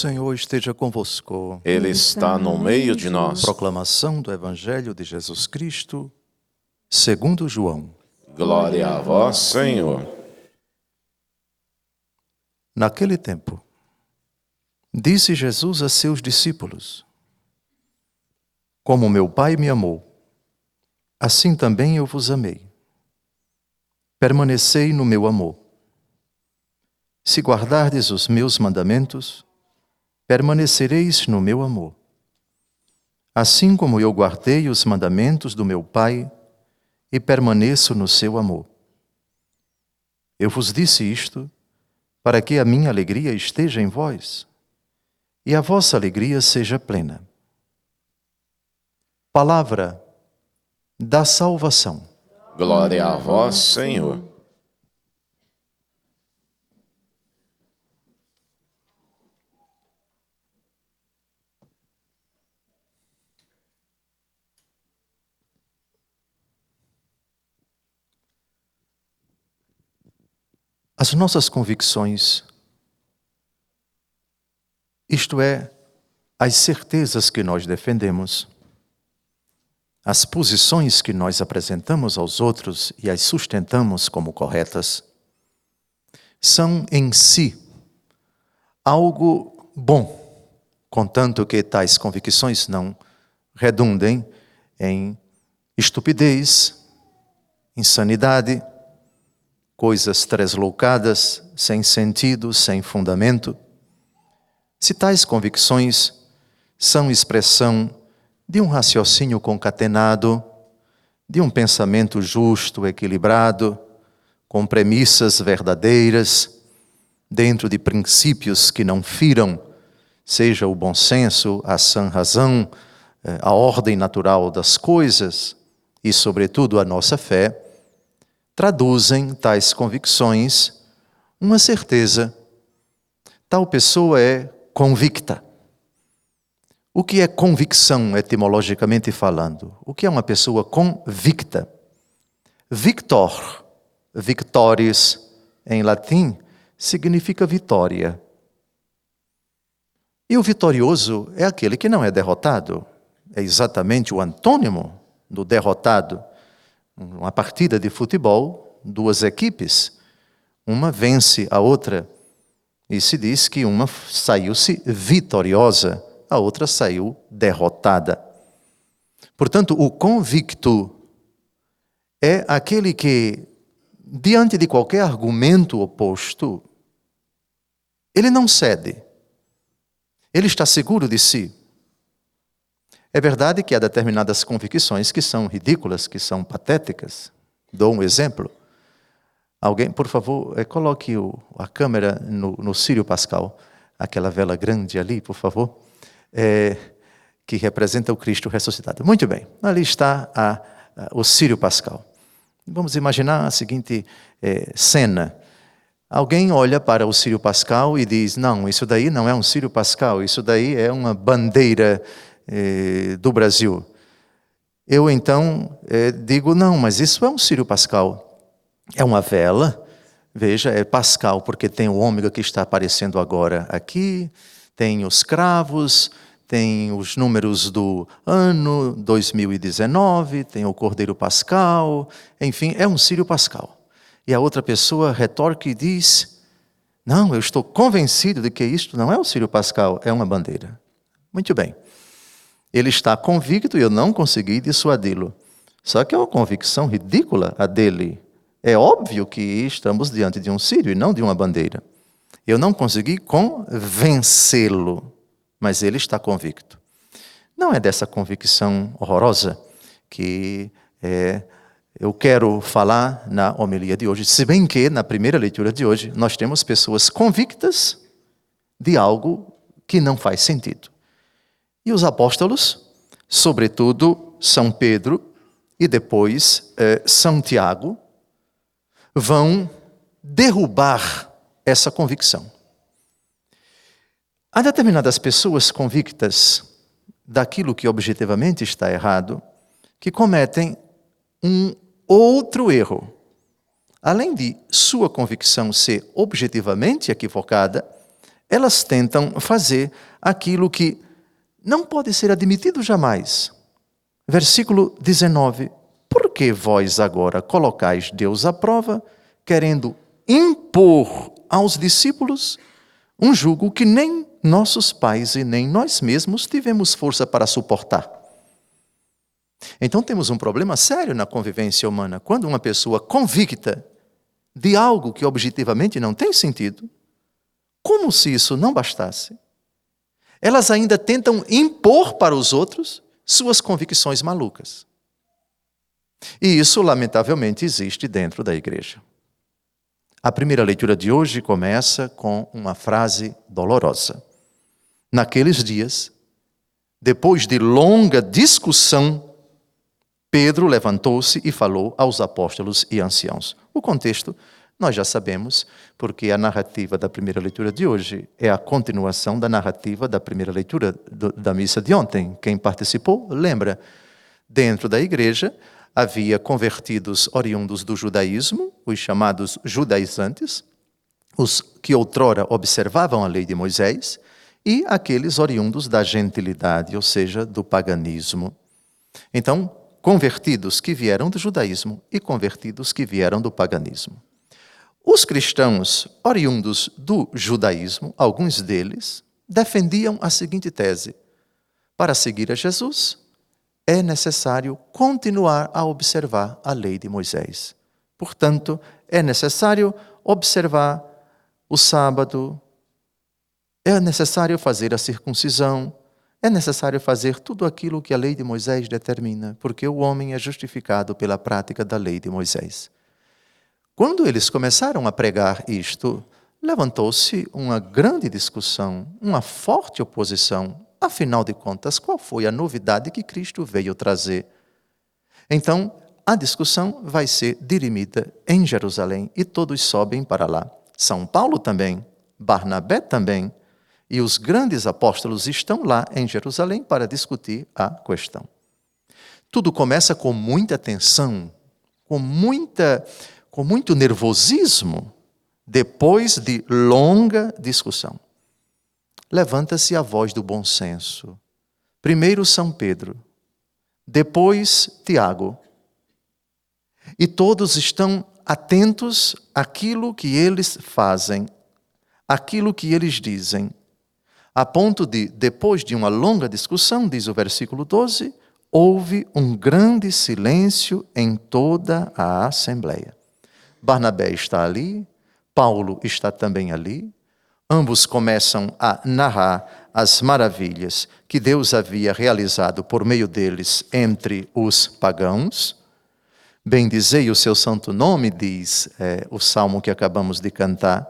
O Senhor esteja convosco. Ele está no meio de nós. Proclamação do Evangelho de Jesus Cristo, segundo João. Glória a vós, Senhor. Naquele tempo, disse Jesus a seus discípulos: Como meu Pai me amou, assim também eu vos amei. Permanecei no meu amor. Se guardardes os meus mandamentos, permanecereis no meu amor. Assim como eu guardei os mandamentos do meu Pai e permaneço no seu amor. Eu vos disse isto para que a minha alegria esteja em vós e a vossa alegria seja plena. Palavra da salvação. Glória a vós, Senhor. As nossas convicções, isto é, as certezas que nós defendemos, as posições que nós apresentamos aos outros e as sustentamos como corretas, são em si algo bom, contanto que tais convicções não redundem em estupidez, insanidade, coisas tresloucadas, sem sentido, sem fundamento. Se tais convicções são expressão de um raciocínio concatenado, de um pensamento justo, equilibrado, com premissas verdadeiras, dentro de princípios que não firam, seja o bom senso, a sã razão, a ordem natural das coisas e, sobretudo, a nossa fé, traduzem tais convicções uma certeza. Tal pessoa é convicta. O que é convicção, etimologicamente falando? O que é uma pessoa convicta? Victor, victoris, em latim, significa vitória. E o vitorioso é aquele que não é derrotado. É exatamente o antônimo do derrotado. Uma partida de futebol, duas equipes, uma vence a outra e se diz que uma saiu-se vitoriosa, a outra saiu derrotada. Portanto, o convicto é aquele que, diante de qualquer argumento oposto, ele não cede. Ele está seguro de si. É verdade que há determinadas convicções que são ridículas, que são patéticas. Dou um exemplo. Alguém, por favor, coloque a câmera no Círio Pascal, aquela vela grande ali, por favor, que representa o Cristo ressuscitado. Muito bem, ali está o Círio Pascal. Vamos imaginar a seguinte cena. Alguém olha para o Círio Pascal e diz: não, isso daí não é um Círio Pascal, isso daí é uma bandeira do Brasil. Eu então digo: não, mas isso é um Círio Pascal. É uma vela, veja, é Pascal, porque tem o ômega que está aparecendo agora aqui, tem os cravos, tem os números do ano 2019, tem o Cordeiro Pascal, enfim, é um Círio Pascal. E a outra pessoa retorque e diz: não, eu estou convencido de que isto não é o Círio Pascal, é uma bandeira. Muito bem. Ele está convicto e eu não consegui dissuadi-lo. Só que é uma convicção ridícula a dele. É óbvio que estamos diante de um círio e não de uma bandeira. Eu não consegui convencê-lo, mas ele está convicto. Não é dessa convicção horrorosa que eu quero falar na homilia de hoje, se bem que na primeira leitura de hoje nós temos pessoas convictas de algo que não faz sentido. E os apóstolos, sobretudo São Pedro e depois São Tiago, vão derrubar essa convicção. Há determinadas pessoas convictas daquilo que objetivamente está errado, que cometem um outro erro. Além de sua convicção ser objetivamente equivocada, elas tentam fazer aquilo que não pode ser admitido jamais. Versículo 19. Por que vós agora colocais Deus à prova, querendo impor aos discípulos um jugo que nem nossos pais e nem nós mesmos tivemos força para suportar? Então temos um problema sério na convivência humana. Quando uma pessoa convicta de algo que objetivamente não tem sentido, como se isso não bastasse, elas ainda tentam impor para os outros suas convicções malucas. E isso, lamentavelmente, existe dentro da igreja. A primeira leitura de hoje começa com uma frase dolorosa. Naqueles dias, depois de longa discussão, Pedro levantou-se e falou aos apóstolos e anciãos. O contexto nós já sabemos, porque a narrativa da primeira leitura de hoje é a continuação da narrativa da primeira leitura da missa de ontem. Quem participou, lembra. Dentro da igreja havia convertidos oriundos do judaísmo, os chamados judaizantes, os que outrora observavam a lei de Moisés, e aqueles oriundos da gentilidade, ou seja, do paganismo. Então, convertidos que vieram do judaísmo e convertidos que vieram do paganismo. Os cristãos oriundos do judaísmo, alguns deles, defendiam a seguinte tese: para seguir a Jesus, é necessário continuar a observar a lei de Moisés. Portanto, é necessário observar o sábado, é necessário fazer a circuncisão, é necessário fazer tudo aquilo que a lei de Moisés determina, porque o homem é justificado pela prática da lei de Moisés. Quando eles começaram a pregar isto, levantou-se uma grande discussão, uma forte oposição. Afinal de contas, qual foi a novidade que Cristo veio trazer? Então, a discussão vai ser dirimida em Jerusalém e todos sobem para lá. São Paulo também, Barnabé também, e os grandes apóstolos estão lá em Jerusalém para discutir a questão. Tudo começa com muita tensão, com muito nervosismo, depois de longa discussão. Levanta-se a voz do bom senso. Primeiro São Pedro, depois Tiago. E todos estão atentos àquilo que eles fazem, àquilo que eles dizem. A ponto de, depois de uma longa discussão, diz o versículo 12, houve um grande silêncio em toda a assembleia. Barnabé está ali, Paulo está também ali. Ambos começam a narrar as maravilhas que Deus havia realizado por meio deles entre os pagãos. Bendizei o seu santo nome, diz o salmo que acabamos de cantar.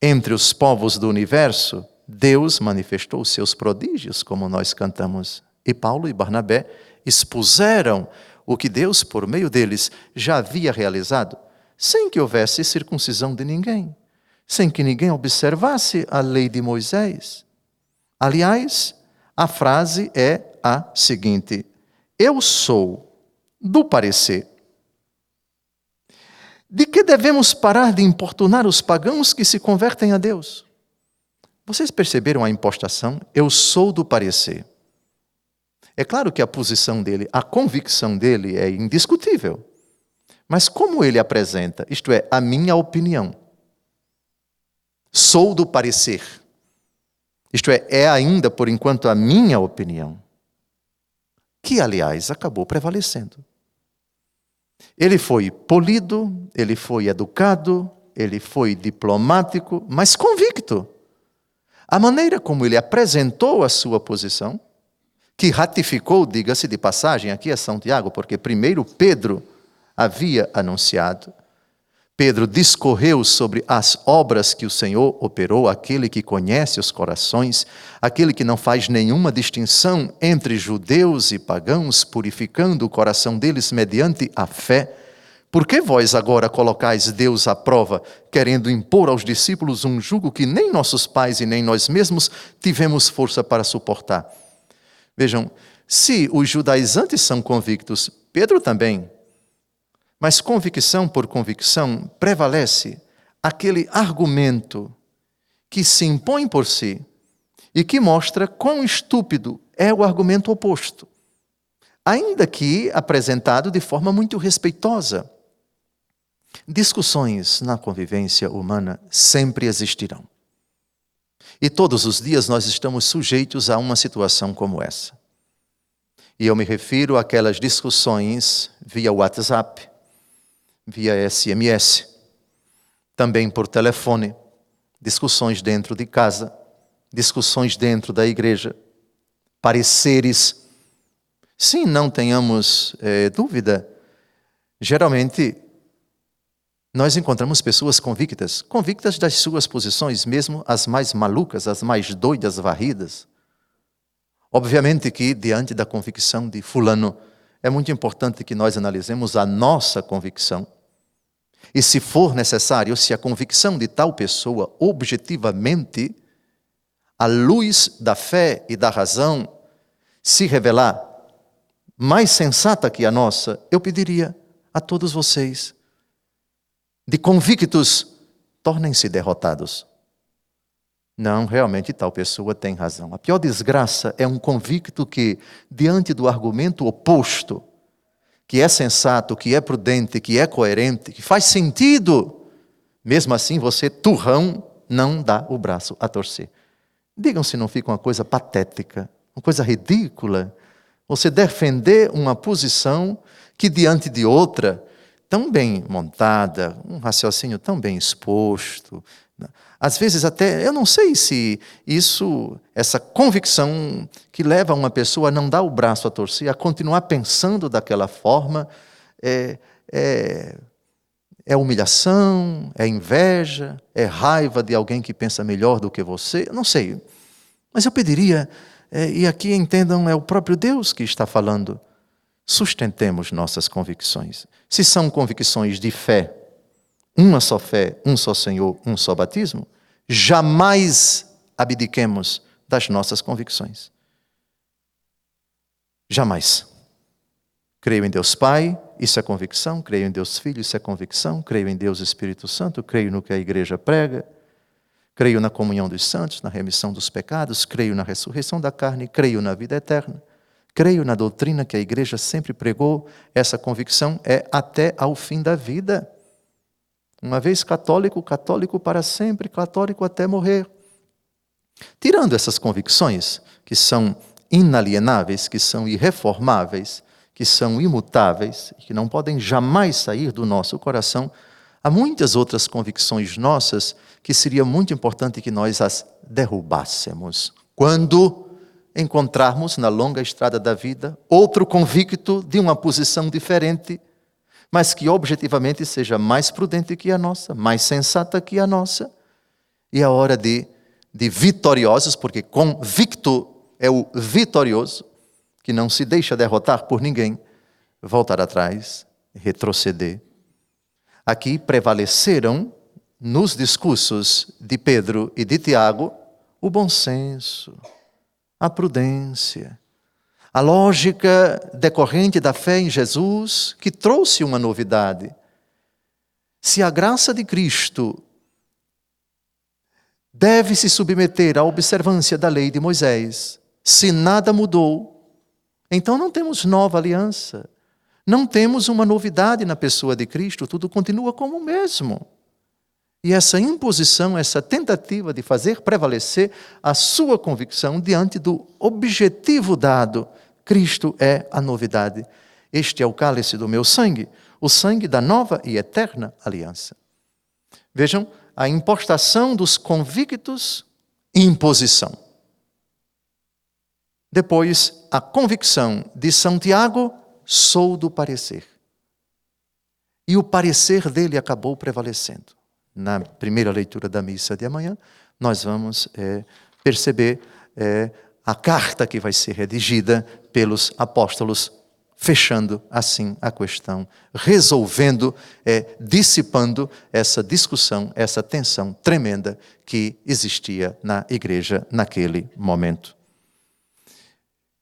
Entre os povos do universo, Deus manifestou os seus prodígios, como nós cantamos. E Paulo e Barnabé expuseram o que Deus, por meio deles, já havia realizado, sem que houvesse circuncisão de ninguém, sem que ninguém observasse a lei de Moisés. Aliás, a frase é a seguinte: eu sou do parecer de que devemos parar de importunar os pagãos que se convertem a Deus. Vocês perceberam a impostação? Eu sou do parecer. É claro que a posição dele, a convicção dele é indiscutível. Mas como ele apresenta, isto é, a minha opinião. Sou do parecer. Isto é ainda, por enquanto, a minha opinião. Que, aliás, acabou prevalecendo. Ele foi polido, ele foi educado, ele foi diplomático, mas convicto. A maneira como ele apresentou a sua posição, que ratificou, diga-se de passagem, aqui é São Tiago, porque primeiro Pedro havia anunciado. Pedro discorreu sobre as obras que o Senhor operou, aquele que conhece os corações, aquele que não faz nenhuma distinção entre judeus e pagãos, purificando o coração deles mediante a fé. Por que vós agora colocais Deus à prova, querendo impor aos discípulos um jugo que nem nossos pais e nem nós mesmos tivemos força para suportar? Vejam, se os judaizantes são convictos, Pedro também. Mas convicção por convicção prevalece aquele argumento que se impõe por si e que mostra quão estúpido é o argumento oposto, ainda que apresentado de forma muito respeitosa. Discussões na convivência humana sempre existirão. E todos os dias nós estamos sujeitos a uma situação como essa. E eu me refiro àquelas discussões via WhatsApp, via SMS, também por telefone, discussões dentro de casa, discussões dentro da igreja, pareceres. Sim, não tenhamos dúvida. Geralmente, nós encontramos pessoas convictas das suas posições, mesmo as mais malucas, as mais doidas, varridas. Obviamente que, diante da convicção de fulano, é muito importante que nós analisemos a nossa convicção. E se for necessário, se a convicção de tal pessoa objetivamente, à luz da fé e da razão, se revelar mais sensata que a nossa, eu pediria a todos vocês, de convictos, tornem-se derrotados. Não, realmente tal pessoa tem razão. A pior desgraça é um convicto que, diante do argumento oposto, que é sensato, que é prudente, que é coerente, que faz sentido, mesmo assim você, turrão, não dá o braço a torcer. Digam se não fica uma coisa patética, uma coisa ridícula, você defender uma posição que diante de outra, tão bem montada, um raciocínio tão bem exposto. Às vezes até, eu não sei se essa convicção que leva uma pessoa a não dar o braço a torcer, a continuar pensando daquela forma, é humilhação, é inveja, é raiva de alguém que pensa melhor do que você, eu não sei. Mas eu pediria, e aqui entendam, é o próprio Deus que está falando, sustentemos nossas convicções. Se são convicções de fé, uma só fé, um só Senhor, um só batismo, jamais abdiquemos das nossas convicções. Jamais. Creio em Deus Pai, isso é convicção. Creio em Deus Filho, isso é convicção. Creio em Deus Espírito Santo, creio no que a igreja prega. Creio na comunhão dos santos, na remissão dos pecados. Creio na ressurreição da carne, creio na vida eterna. Creio na doutrina que a igreja sempre pregou. Essa convicção é até ao fim da vida. Uma vez católico, católico para sempre, católico até morrer. Tirando essas convicções, que são inalienáveis, que são irreformáveis, que são imutáveis, que não podem jamais sair do nosso coração, há muitas outras convicções nossas que seria muito importante que nós as derrubássemos. Quando encontrarmos na longa estrada da vida outro convicto de uma posição diferente, mas que objetivamente seja mais prudente que a nossa, mais sensata que a nossa. E é hora de vitoriosos, porque convicto é o vitorioso, que não se deixa derrotar por ninguém, voltar atrás, retroceder. Aqui prevaleceram, nos discursos de Pedro e de Tiago, o bom senso, a prudência, a lógica decorrente da fé em Jesus, que trouxe uma novidade. Se a graça de Cristo deve se submeter à observância da lei de Moisés, se nada mudou, então não temos nova aliança, não temos uma novidade na pessoa de Cristo, tudo continua como o mesmo. E essa imposição, essa tentativa de fazer prevalecer a sua convicção diante do objetivo dado, Cristo é a novidade. Este é o cálice do meu sangue, o sangue da nova e eterna aliança. Vejam, a impostação dos convictos e imposição. Depois, a convicção de São Tiago, sou do parecer. E o parecer dele acabou prevalecendo. Na primeira leitura da missa de amanhã, nós vamos perceber a carta que vai ser redigida pelos apóstolos, fechando assim a questão, resolvendo, dissipando essa discussão, essa tensão tremenda que existia na igreja naquele momento.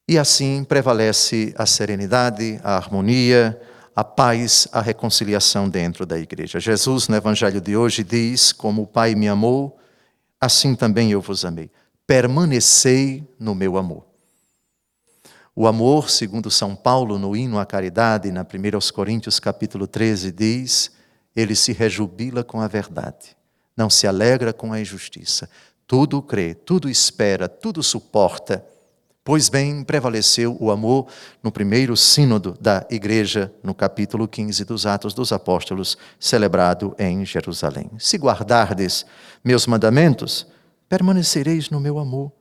E assim prevalece a serenidade, a harmonia, a paz, a reconciliação dentro da igreja. Jesus, no evangelho de hoje, diz, como o Pai me amou, assim também eu vos amei. Permanecei no meu amor. O amor, segundo São Paulo, no hino à caridade, na 1 Coríntios capítulo 13, diz: ele se rejubila com a verdade, não se alegra com a injustiça. Tudo crê, tudo espera, tudo suporta. Pois bem, prevaleceu o amor no primeiro sínodo da Igreja, no capítulo 15 dos Atos dos Apóstolos, celebrado em Jerusalém. Se guardardes meus mandamentos, permanecereis no meu amor,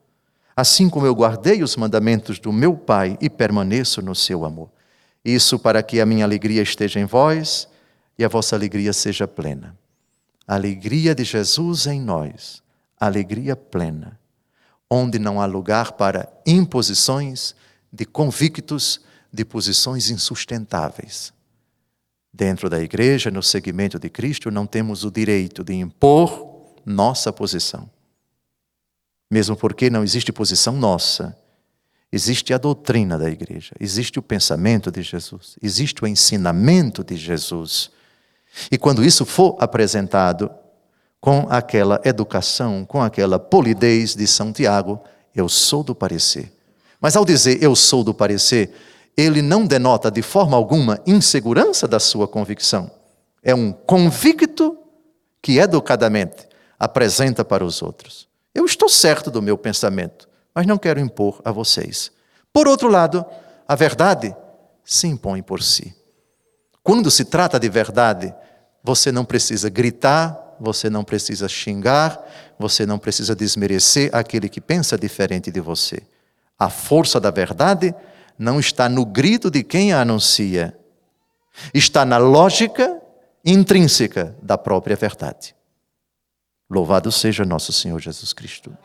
assim como eu guardei os mandamentos do meu Pai e permaneço no seu amor. Isso para que a minha alegria esteja em vós e a vossa alegria seja plena. A alegria de Jesus em nós, alegria plena, onde não há lugar para imposições de convictos, de posições insustentáveis. Dentro da igreja, no seguimento de Cristo, não temos o direito de impor nossa posição. Mesmo porque não existe posição nossa. Existe a doutrina da igreja, existe o pensamento de Jesus, existe o ensinamento de Jesus. E quando isso for apresentado com aquela educação, com aquela polidez de São Tiago, eu sou do parecer. Mas ao dizer eu sou do parecer, ele não denota de forma alguma insegurança da sua convicção. É um convicto que educadamente apresenta para os outros. Eu estou certo do meu pensamento, mas não quero impor a vocês. Por outro lado, a verdade se impõe por si. Quando se trata de verdade, você não precisa gritar, você não precisa xingar, você não precisa desmerecer aquele que pensa diferente de você. A força da verdade não está no grito de quem a anuncia, está na lógica intrínseca da própria verdade. Louvado seja nosso Senhor Jesus Cristo.